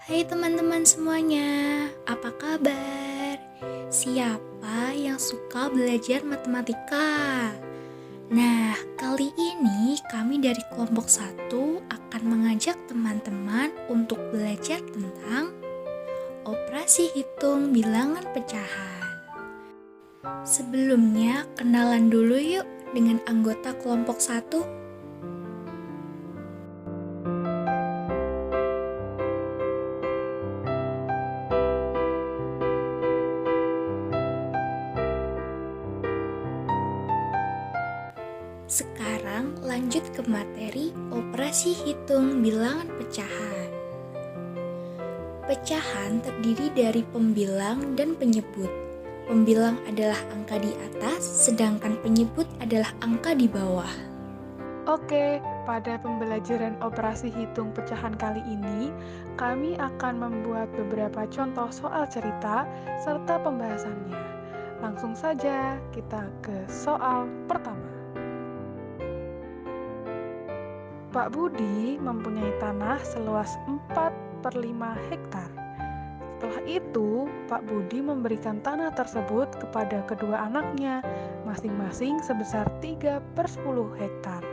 Hai teman-teman semuanya, apa kabar? Siapa yang suka belajar matematika? Nah, kali ini kami dari kelompok 1 akan mengajak teman-teman untuk belajar tentang operasi hitung bilangan pecahan. Sebelumnya, kenalan dulu yuk dengan anggota kelompok 1. Sekarang lanjut ke materi operasi hitung bilangan pecahan. Pecahan terdiri dari pembilang dan penyebut. Pembilang adalah angka di atas, sedangkan penyebut adalah angka di bawah. Oke, pada pembelajaran operasi hitung pecahan kali ini, kami akan membuat beberapa contoh soal cerita serta pembahasannya. Langsung saja kita ke soal pertama. Pak Budi mempunyai tanah seluas 4/5 hektar. Setelah itu, Pak Budi memberikan tanah tersebut kepada kedua anaknya, masing-masing sebesar 3/10 hektar.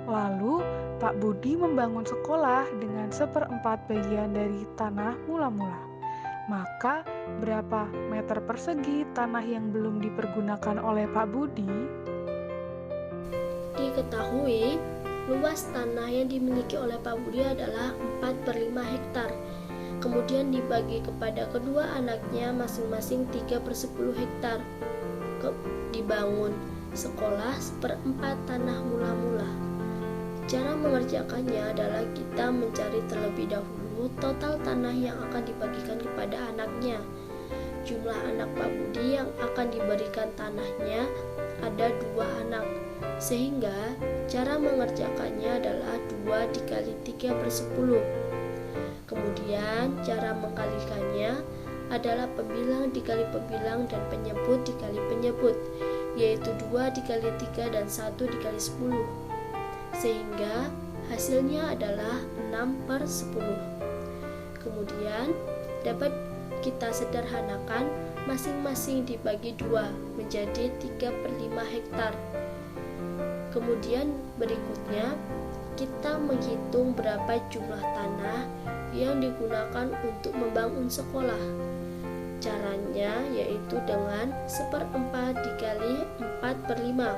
Lalu, Pak Budi membangun sekolah dengan 1/4 bagian dari tanah mula-mula. Maka, berapa meter persegi tanah yang belum dipergunakan oleh Pak Budi? Diketahui, luas tanah yang dimiliki oleh Pak Budi adalah 4/5 hektar. Kemudian dibagi kepada kedua anaknya masing-masing 3/10 hektar. Dibangun sekolah 1/4 tanah mula-mula. Cara mengerjakannya adalah kita mencari terlebih dahulu total tanah yang akan dibagikan kepada anaknya. Jumlah anak Pak Budi yang akan diberikan tanahnya ada 2 anak, sehingga cara mengerjakannya adalah 2 dikali 3/10. Kemudian cara mengkalikannya adalah pembilang dikali pembilang dan penyebut dikali penyebut, yaitu 2 dikali 3 dan 1 dikali 10, sehingga hasilnya adalah 6/10. Kemudian dapat kita sederhanakan masing-masing dibagi 2 menjadi 3/5 hektar. Kemudian berikutnya kita menghitung berapa jumlah tanah yang digunakan untuk membangun sekolah. Caranya yaitu dengan 1/4 dikali 4/5.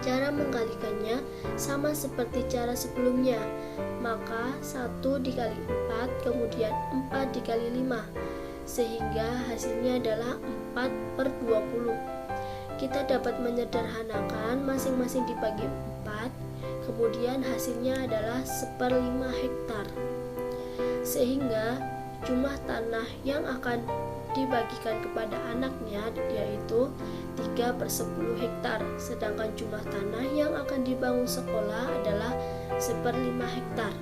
Cara mengkalikannya sama seperti cara sebelumnya, maka 1 dikali 4 kemudian 4 dikali 5, sehingga hasilnya adalah 4/20. Kita dapat menyederhanakan masing-masing dibagi 4, kemudian hasilnya adalah 1/5 hektar, sehingga jumlah tanah yang akan dibagikan kepada anaknya yaitu 3/10 hektar, sedangkan jumlah tanah yang akan dibangun sekolah adalah 1/5 hektar.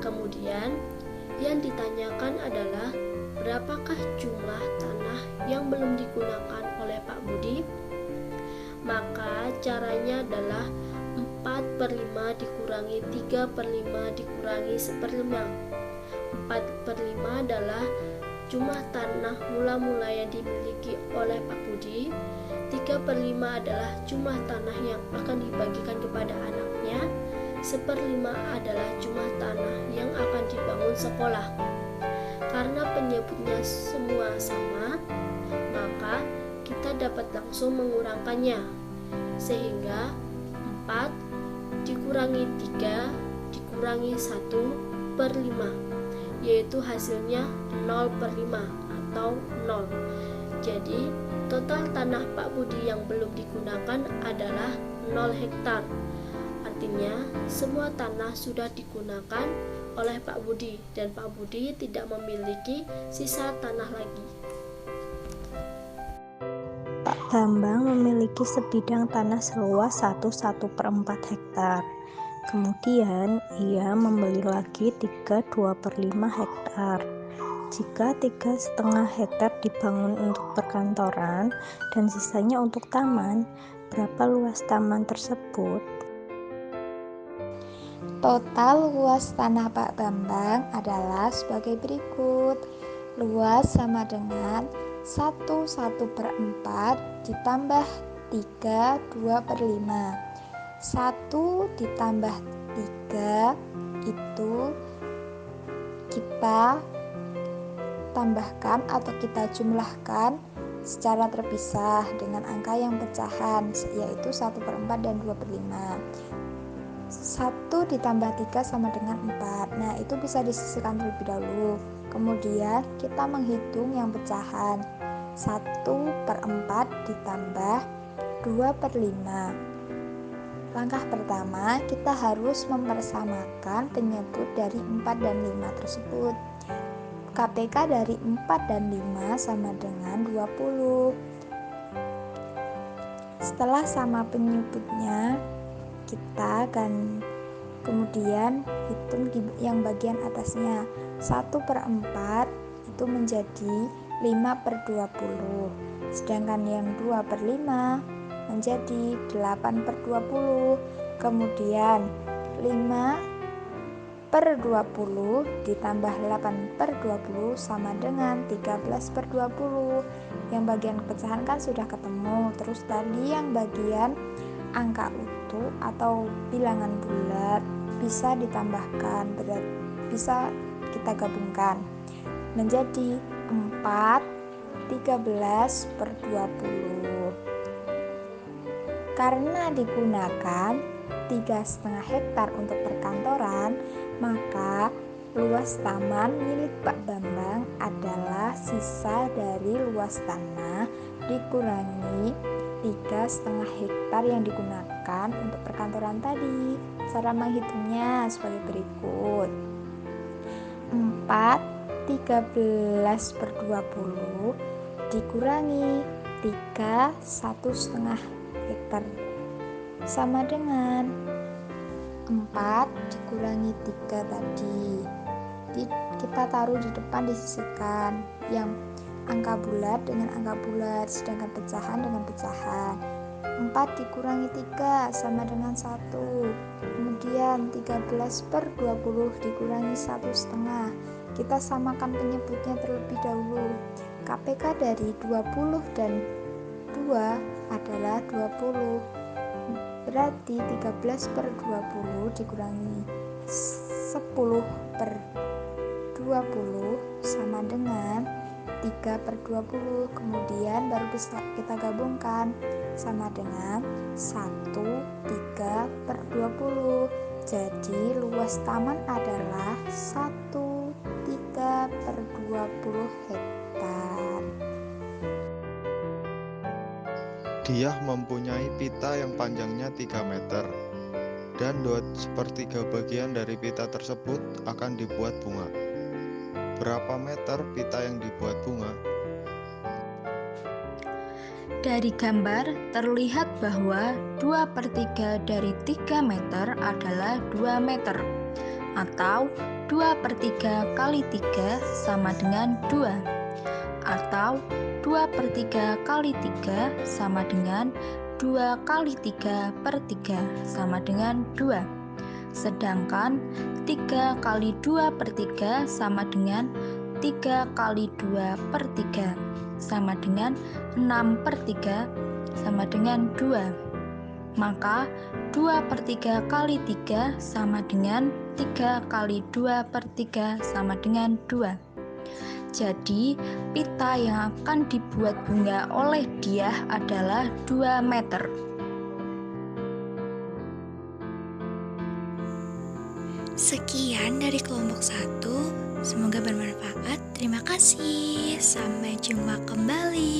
Kemudian yang ditanyakan adalah berapakah jumlah tanah yang belum digunakan oleh Pak Budi? Maka caranya adalah 4/5 dikurangi 3/5 dikurangi 1/5. 4/5 adalah jumlah tanah mula-mula yang dimiliki oleh Pak Budi. 3/5 adalah jumlah tanah yang akan dibagikan kepada anaknya. 1/5 adalah jumlah tanah yang akan dibangun sekolah. Karena penyebutnya semua sama, maka kita dapat langsung mengurangkannya, sehingga 4 dikurangi 3 dikurangi 1/5, yaitu hasilnya 0/5 atau 0. Jadi total tanah Pak Budi yang belum digunakan adalah 0 hektar. Artinya semua tanah sudah digunakan oleh Pak Budi dan Pak Budi tidak memiliki sisa tanah lagi. Pak Bambang memiliki sebidang tanah seluas 1/4 hektar. Kemudian ia membeli lagi 2/5 hektar. Jika 3,5 hektar dibangun untuk perkantoran dan sisanya untuk taman, berapa luas taman tersebut? Total luas tanah Pak Bambang adalah sebagai berikut. Luas sama dengan 1/4 ditambah 3, 2/5. 1 ditambah 3 itu kita tambahkan atau kita jumlahkan secara terpisah dengan angka yang pecahan, yaitu 1/4 dan 2/5. 1 ditambah 3 sama dengan 4. Nah, itu bisa disisihkan terlebih dahulu. Kemudian kita menghitung yang pecahan. 1/4 ditambah 2/5. Langkah pertama, kita harus mempersamakan penyebut dari 4 dan 5 tersebut. KPK dari 4 dan 5 sama dengan 20. Setelah sama penyebutnya, kita akan kemudian hitung yang bagian atasnya. 1/4 itu menjadi 5/20, sedangkan yang 2/5 menjadi 8/20. Kemudian 5/20 ditambah 8/20 sama dengan 13/20. Yang bagian pecahan kan sudah ketemu. Terus tadi yang bagian angka utuh atau bilangan bulat bisa ditambahkan, bisa kita gabungkan menjadi 4/13/20. Karena digunakan 3,5 hektar untuk perkantoran, maka luas taman milik Pak Bambang adalah sisa dari luas tanah dikurangi 3,5 hektar yang digunakan untuk perkantoran tadi. Cara menghitungnya sebagai berikut. 4/13/20 dikurangi 3 1,5 hektar sama dengan 4 dikurangi 3 tadi. Kita taruh di depan, disisihkan yang angka bulat dengan angka bulat, sedangkan pecahan dengan pecahan. 4 dikurangi 3 sama dengan 1. Kemudian 13/20 dikurangi 1,5. Kita samakan penyebutnya terlebih dahulu. KPK dari 20 dan 2 adalah 20. Berarti 13/20 dikurangi 10/20 sama dengan 3/20. Kemudian baru bisa kita gabungkan sama dengan 1/3/20. Jadi luas taman adalah 1/3/20 hektar. Dia mempunyai pita yang panjangnya 3 meter dan 2/3 bagian dari pita tersebut akan dibuat bunga. Berapa meter pita yang dibuat bunga? Dari gambar terlihat bahwa 2/3 dari 3 meter adalah 2 meter, atau 2/3 kali 3 sama dengan 2, atau 2/3 kali 3 sama dengan 2 kali 3/3 sama dengan 2. Sedangkan 3 kali 2/3 sama dengan 3 kali 2/3 sama dengan 6/3 sama dengan 2. Maka 2/3 kali 3 sama dengan 3 kali 2/3 sama dengan 2. Jadi, pita yang akan dibuat bunga oleh Diah adalah 2 meter. Sekian dari kelompok 1. Semoga bermanfaat. Terima kasih. Sampai jumpa kembali.